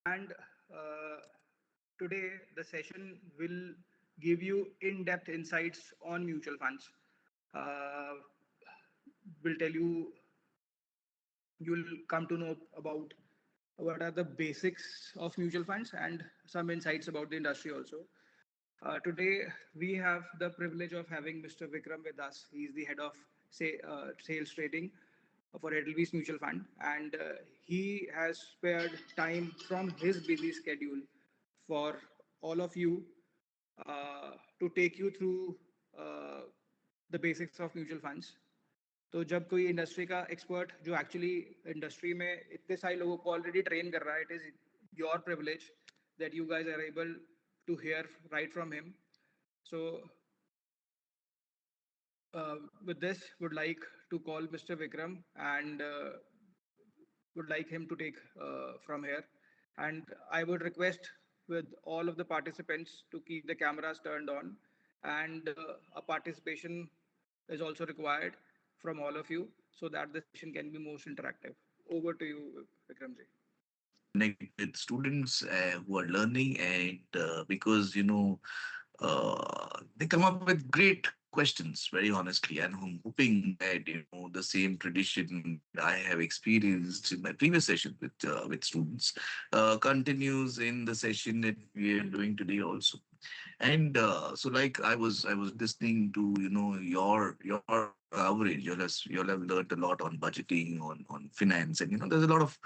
And uh, today, the session will give you in depth insights on mutual funds. Uh, will tell you, you'll come to know about what are the basics of mutual funds and some insights about the industry also. Today, we have the privilege of having Mr. Vikram with us. He's the head of sales trading for Edelweiss Mutual Fund, and he has spared time from his busy schedule for all of you to take you through uh, the basics of mutual funds. तो जब कोई industry का expert जो actually industry में इतने सारे लोगों को ऑलरेडी ट्रेन कर रहा है, it is your privilege that you guys are able to hear right from him. So, with this, would like to call Mr. Vikram and would like him to take from here. And I would request with all of the participants to keep the cameras turned on, and a participation is also required from all of you so that the session can be most interactive. Over to you, Vikramji. Connect with students who are learning, and because they come up with great questions, very honestly, and I'm hoping that the same tradition that I have experienced in my previous session with students continues in the session that we are doing today also. And so, like I was listening to your coverage. You'll have learned a lot on budgeting, on finance, and there's a lot of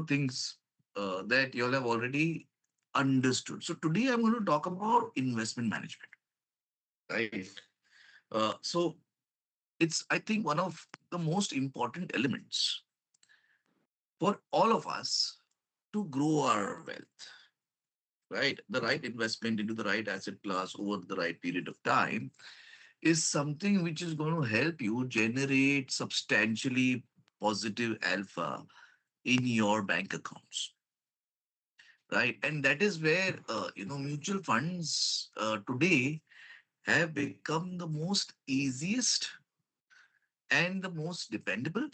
things that you'll have already understood. So today I'm going to talk about investment management, right? So it's, I think, one of the most important elements for all of us to grow our wealth, right? The right investment into the right asset class over the right period of time is something which is going to help you generate substantially positive alpha in your bank accounts, right? And that is where mutual funds today have become the most easiest and the most dependable,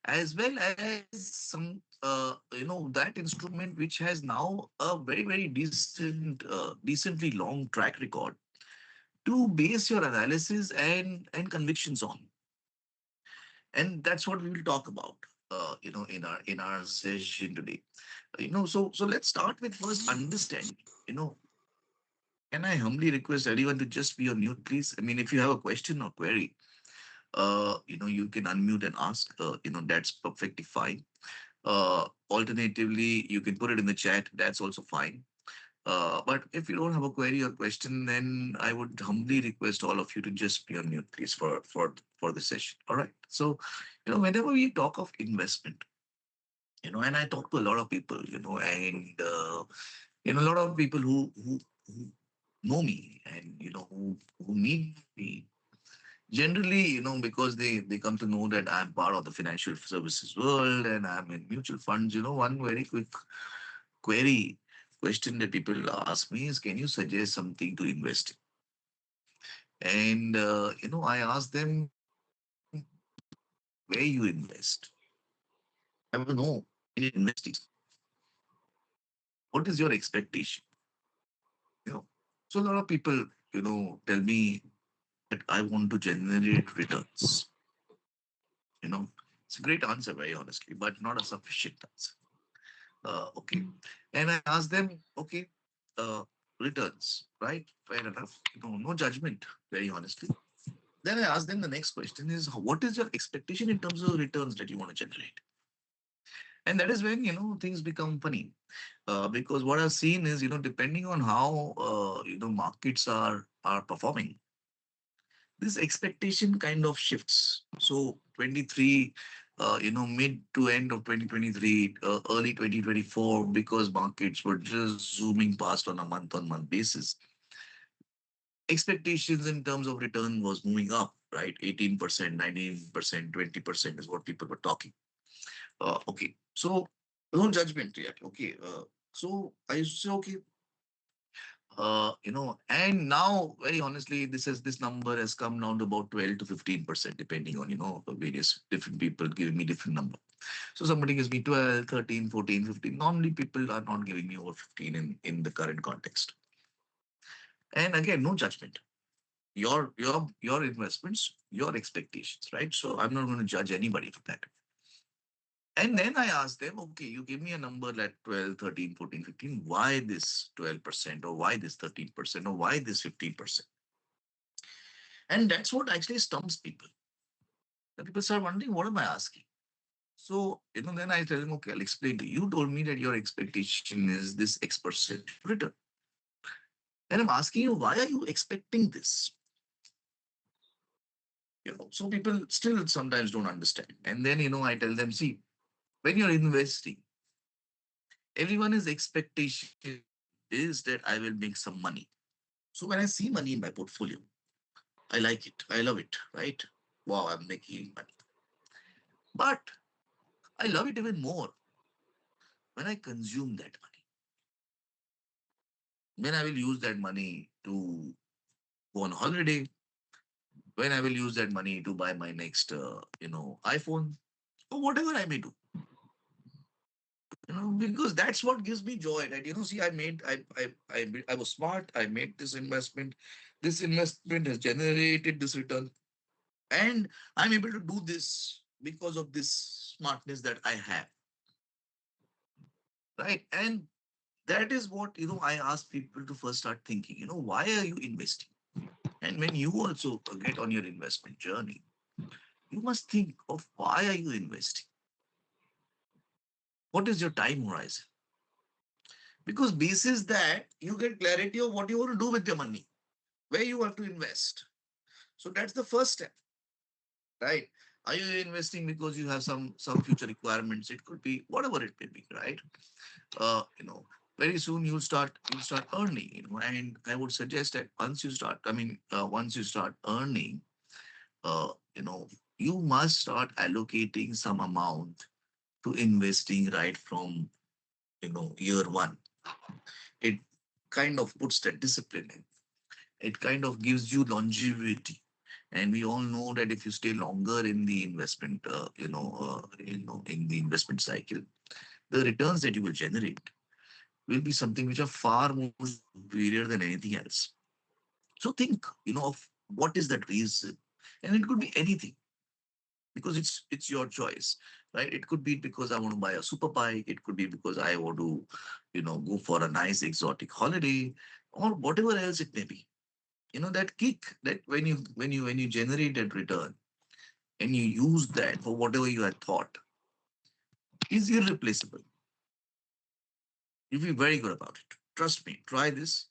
as well as some that instrument which has now a very decently long track record to base your analysis and convictions on. And that's what we will talk about in our session today. So let's start with first understanding. Can I humbly request everyone to just be on mute, please? I mean, if you have a question or query, you can unmute and ask. That's perfectly fine. Alternatively, you can put it in the chat. That's also fine. But if you don't have a query or question, then I would humbly request all of you to just be on mute, please, for the session. All right. So, whenever we talk of investment, and I talk to a lot of people, and a lot of people who know me, and who meet me generally, because they come to know that I'm part of the financial services world and I'm in mutual funds. One very quick query question that people ask me is, can you suggest something to invest in? And I ask them, where you invest. I want to know, in investing, what is your expectation? You know, so a lot of people, tell me that I want to generate returns. You know, it's a great answer, very honestly, but not a sufficient answer. Okay. And I ask them, okay, uh, returns, right? Fair enough. No judgment, very honestly. Then I ask them, the next question is, what is your expectation in terms of returns that you want to generate? And that is when, things become funny. Because what I've seen is, depending on how, markets are performing, this expectation kind of shifts. So 23, mid to end of 2023, early 2024, because markets were just zooming past on a month-on-month basis. Expectations in terms of return was moving up, right? 18%, 19%, 20% is what people were talking. Okay, so no judgment yet. Okay, so I used to say, okay, And now, very honestly, this number has come down to about 12 to 15%, depending on, various different people giving me different number. So somebody gives me 12, 13, 14, 15. Normally, people are not giving me over 15 in the current context. And again, no judgment. Your investments, your expectations, right? So I'm not going to judge anybody for that. And then I asked them, okay, you give me a number like 12, 13, 14, 15. Why this 12% or why this 13% or why this 15%? And that's what actually stumps people. The people start wondering, what am I asking? So, then I tell them, okay, I'll explain to you. You told me that your expectation is this X% return. And I'm asking you, why are you expecting this? So people still sometimes don't understand. And then, I tell them, see, when you're investing, everyone's expectation is that I will make some money. So when I see money in my portfolio, I like it. I love it, right? Wow, I'm making money. But I love it even more when I consume that money. When I will use that money to go on holiday, when I will use that money to buy my next, iPhone, or whatever I may do. Because that's what gives me joy. That see, I was smart. I made this investment. This investment has generated this return, and I'm able to do this because of this smartness that I have, right? And that is what I ask people to first start thinking. Why are you investing? And when you also get on your investment journey, you must think of why are you investing? What is your time horizon? Because basis that you get clarity of what you want to do with your money, where you have to invest. So that's the first step, right? Are you investing because you have some future requirements? It could be whatever it may be, right? uh, you know, Very soon you'll start earning, and I would suggest that once you start earning, uh, you know, you must start allocating some amount to investing right from, year one. It kind of puts that discipline in. It kind of gives you longevity. And we all know that if you stay longer in the investment, in the investment cycle, the returns that you will generate will be something which are far more superior than anything else. So think, of what is that reason, and it could be anything because it's your choice, right? It could be because I want to buy a super bike. It could be because I want to, go for a nice exotic holiday, or whatever else it may be. That kick that when you generate that return and you use that for whatever you had thought is irreplaceable. You'll be very good about it. Trust me. Try this.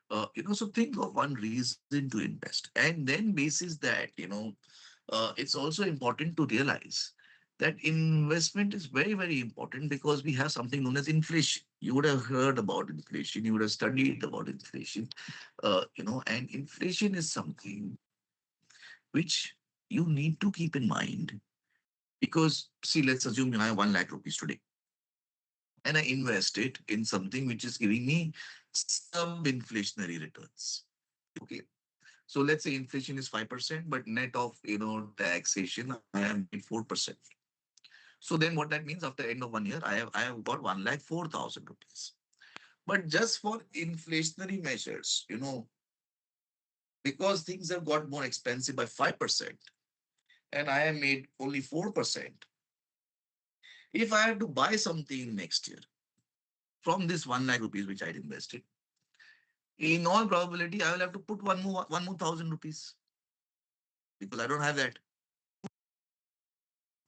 So think of one reason to invest, and then basis that, it's also important to realize that investment is very, very important because we have something known as inflation. You would have heard about inflation. You would have studied about inflation. And inflation is something which you need to keep in mind because, see, let's assume I have 1 lakh rupees today and I invest it in something which is giving me some inflationary returns. Okay. So let's say inflation is 5%, but net of taxation, I have made 4%. So then what that means after end of 1 year, I have got 1,04,000 rupees. But just for inflationary measures, because things have got more expensive by 5% and I have made only 4%, if I have to buy something next year from this 1 lakh rupees which I'd invested, in all probability, I will have to put one more 1,000 rupees because I don't have that.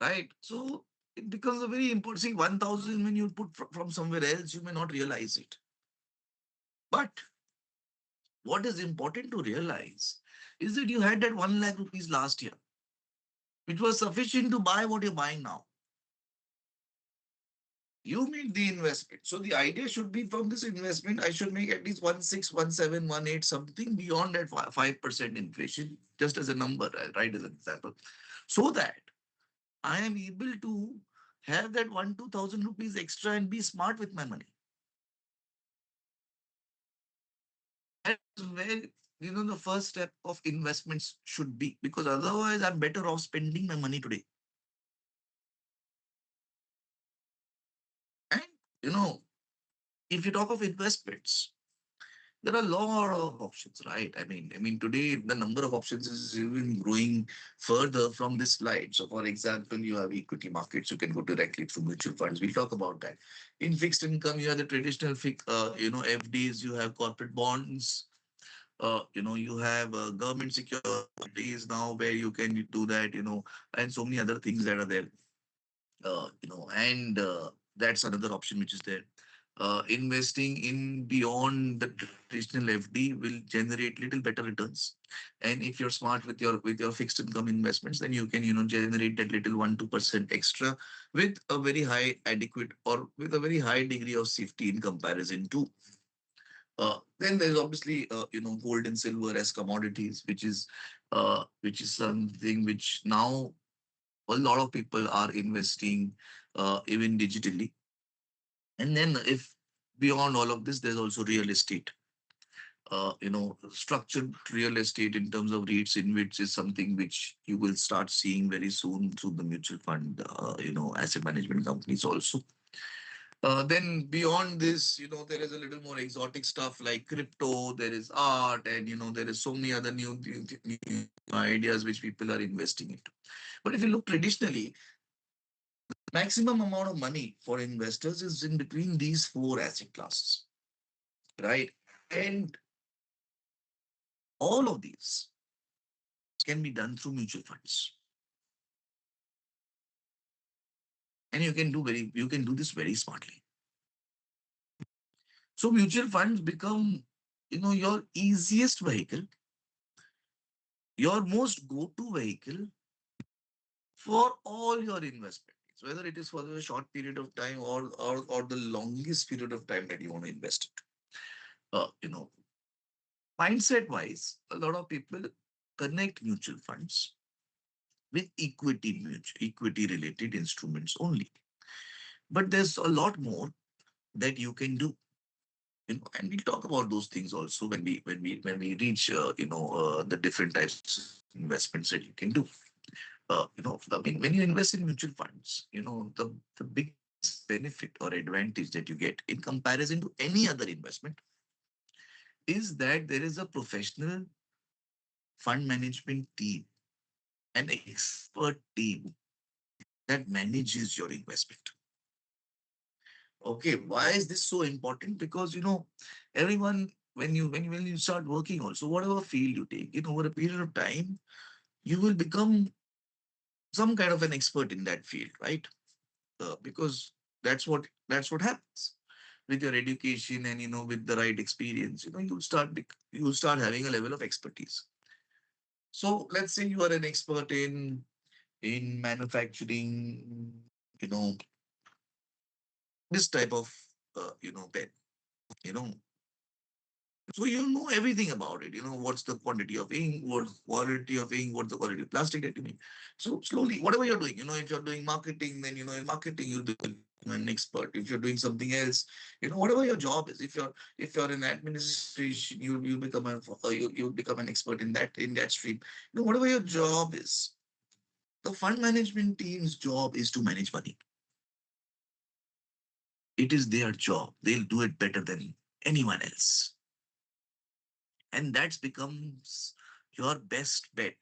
Right? So it becomes a very important. See, 1,000 when you put from somewhere else, you may not realize it. But what is important to realize is that you had that 1 lakh rupees last year, which was sufficient to buy what you're buying now. You made the investment. So the idea should be from this investment, I should make at least 1.6, 1.7, 1.8, something beyond that 5% inflation, just as a number, right? As an example. So that I am able to have that 2,000 rupees extra and be smart with my money. That's where the first step of investments should be, because otherwise I'm better off spending my money today. And you know, if you talk of investments, there are a lot of options, right? I mean, today the number of options is even growing further from this slide. So, for example, you have equity markets. You can go directly through mutual funds. We'll talk about that. In fixed income, you have the traditional FDs. You have corporate bonds. You have government securities now where you can do that. And so many other things that are there. And That's another option which is there. Investing in beyond the traditional FD will generate little better returns. And if you're smart with your fixed income investments, then you can generate that little 1-2% extra with a very high adequate or with a very high degree of safety in comparison to. Then there's obviously gold and silver as commodities, which is something which now a lot of people are investing even digitally. And then if beyond all of this, there's also real estate. Structured real estate in terms of REITs in which is something which you will start seeing very soon through the mutual fund, asset management companies also. Then beyond this, there is a little more exotic stuff like crypto, there is art, and there is so many other new ideas which people are investing into. But if you look traditionally, maximum amount of money for investors is in between these four asset classes, right? And all of these can be done through mutual funds. And you can do this very smartly. So mutual funds become, your easiest vehicle, your most go-to vehicle for all your investments, whether it is for a short period of time or the longest period of time that you want to invest it. Uh, you know, Mindset wise, a lot of people connect mutual funds with equity related instruments only. But there's a lot more that you can do. And we'll talk about those things also when we reach the different types of investments that you can do. I mean, when you invest in mutual funds, the biggest benefit or advantage that you get in comparison to any other investment is that there is a professional fund management team, an expert team that manages your investment. Okay, why is this so important? Because everyone, when you start working also, whatever field you take, over a period of time, you will become some kind of an expert in that field, right? Because that's what happens with your education and with the right experience. You'll start having a level of expertise. So let's say you are an expert in manufacturing, you know, this type of pen. You know, so you know everything about it. What's the quantity of ink, what's the quality of ink, what's the quality of plastic that you need. So slowly, whatever you're doing, if you're doing marketing, then in marketing you'll become an expert. If you're doing something else, whatever your job is, if you're in administration, you become you become an expert in that stream. Whatever your job is, the fund management team's job is to manage money. It is their job. They'll do it better than anyone else. And that becomes your best bet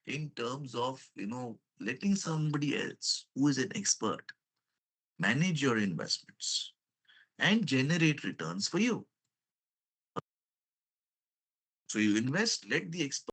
in terms of letting somebody else who is an expert manage your investments and generate returns for you. So you invest, let the expert